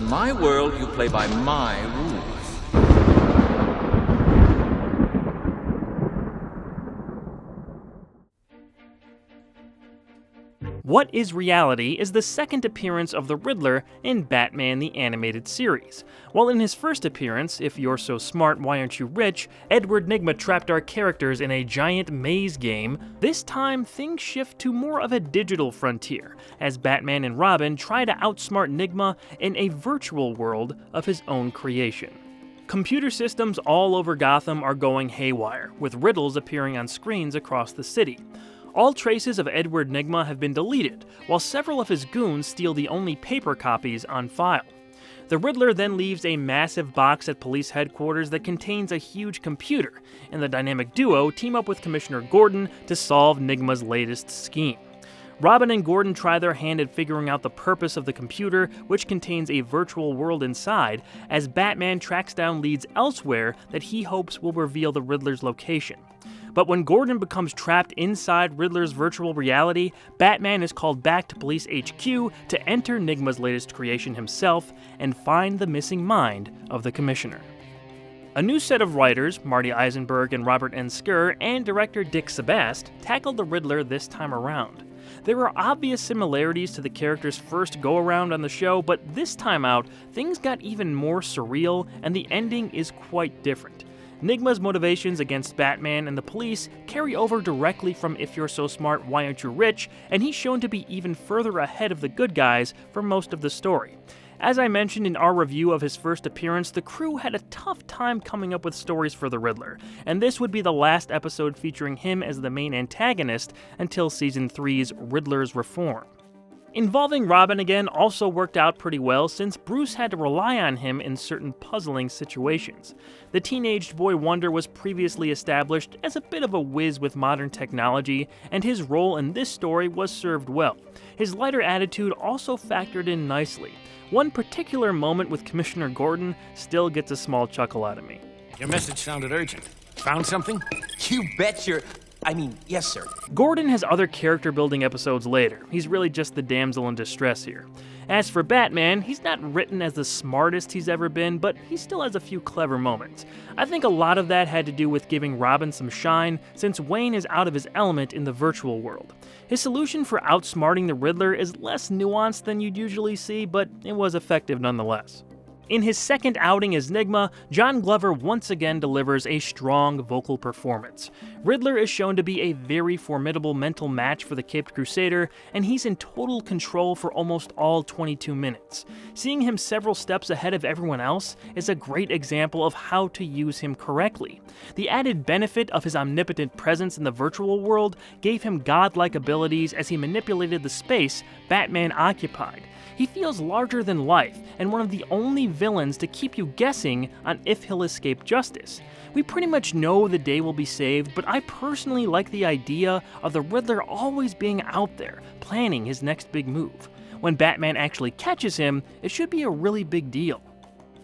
in my world, you play by my rules. What is Reality is the second appearance of the Riddler in Batman the Animated Series. While in his first appearance, If You're So Smart, Why Aren't You Rich?, Edward Nygma trapped our characters in a giant maze game, this time things shift to more of a digital frontier, as Batman and Robin try to outsmart Nygma in a virtual world of his own creation. Computer systems all over Gotham are going haywire, with riddles appearing on screens across the city. All traces of Edward Nygma have been deleted, while several of his goons steal the only paper copies on file. The Riddler then leaves a massive box at police headquarters that contains a huge computer, and the dynamic duo team up with Commissioner Gordon to solve Nygma's latest scheme. Robin and Gordon try their hand at figuring out the purpose of the computer, which contains a virtual world inside, as Batman tracks down leads elsewhere that he hopes will reveal the Riddler's location. But when Gordon becomes trapped inside Riddler's virtual reality, Batman is called back to Police HQ to enter Nygma's latest creation himself and find the missing mind of the Commissioner. A new set of writers, Marty Eisenberg and Robert N. Skir, and director Dick Sebast, tackled the Riddler this time around. There are obvious similarities to the character's first go-around on the show, but this time out, things got even more surreal, and the ending is quite different. Nygma's motivations against Batman and the police carry over directly from If You're So Smart, Why Aren't You Rich?, and he's shown to be even further ahead of the good guys for most of the story. As I mentioned in our review of his first appearance, the crew had a tough time coming up with stories for the Riddler, and this would be the last episode featuring him as the main antagonist until Season 3's Riddler's Reform. Involving Robin again also worked out pretty well since Bruce had to rely on him in certain puzzling situations. The teenaged boy wonder was previously established as a bit of a whiz with modern technology, and his role in this story was served well. His lighter attitude also factored in nicely. One particular moment with Commissioner Gordon still gets a small chuckle out of me. Your message sounded urgent. Found something? You betcha. Yes, sir. Gordon has other character-building episodes later. He's really just the damsel in distress here. As for Batman, he's not written as the smartest he's ever been, but he still has a few clever moments. I think a lot of that had to do with giving Robin some shine, since Wayne is out of his element in the virtual world. His solution for outsmarting the Riddler is less nuanced than you'd usually see, but it was effective nonetheless. In his second outing as Nygma, John Glover once again delivers a strong vocal performance. Riddler is shown to be a very formidable mental match for the Caped Crusader, and he's in total control for almost all 22 minutes. Seeing him several steps ahead of everyone else is a great example of how to use him correctly. The added benefit of his omnipotent presence in the virtual world gave him godlike abilities as he manipulated the space Batman occupied. He feels larger than life, and one of the only villains to keep you guessing on if he'll escape justice. We pretty much know the day will be saved, but I personally like the idea of the Riddler always being out there, planning his next big move. When Batman actually catches him, it should be a really big deal.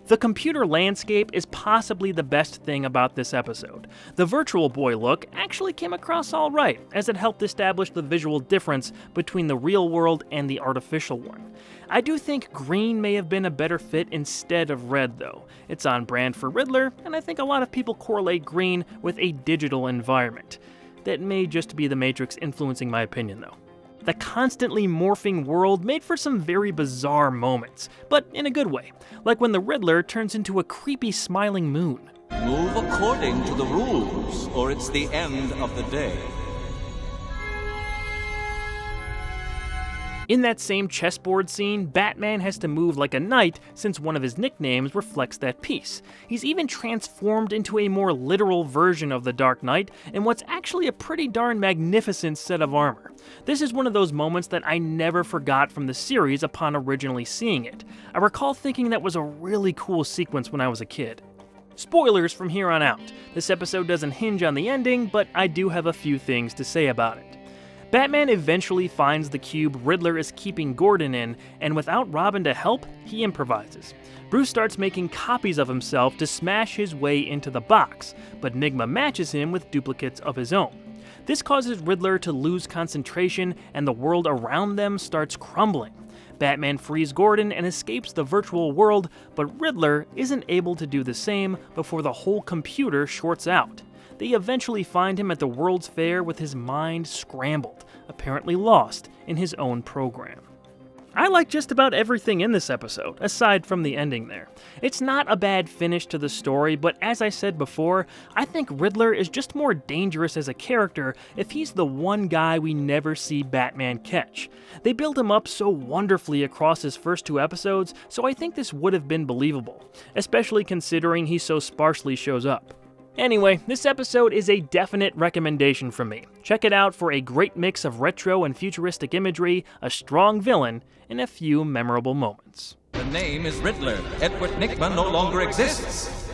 The computer landscape is possibly the best thing about this episode. The Virtual Boy look actually came across alright, as it helped establish the visual difference between the real world and the artificial one. I do think green may have been a better fit instead of red though. It's on brand for Riddler, and I think a lot of people correlate green with a digital environment. That may just be the Matrix influencing my opinion though. The constantly morphing world made for some very bizarre moments, but in a good way, like when the Riddler turns into a creepy smiling moon. Move according to the rules, or it's the end of the day. In that same chessboard scene, Batman has to move like a knight since one of his nicknames reflects that piece. He's even transformed into a more literal version of the Dark Knight in what's actually a pretty darn magnificent set of armor. This is one of those moments that I never forgot from the series upon originally seeing it. I recall thinking that was a really cool sequence when I was a kid. Spoilers from here on out. This episode doesn't hinge on the ending, but I do have a few things to say about it. Batman eventually finds the cube Riddler is keeping Gordon in, and without Robin to help, he improvises. Bruce starts making copies of himself to smash his way into the box, but Nygma matches him with duplicates of his own. This causes Riddler to lose concentration, and the world around them starts crumbling. Batman frees Gordon and escapes the virtual world, but Riddler isn't able to do the same before the whole computer shorts out. They eventually find him at the World's Fair with his mind scrambled, apparently lost in his own program. I like just about everything in this episode, aside from the ending there. It's not a bad finish to the story, but as I said before, I think Riddler is just more dangerous as a character if he's the one guy we never see Batman catch. They build him up so wonderfully across his first 2 episodes, so I think this would have been believable, especially considering he so sparsely shows up. Anyway, this episode is a definite recommendation from me. Check it out for a great mix of retro and futuristic imagery, a strong villain, and a few memorable moments. The name is Riddler. Edward Nygma no longer exists.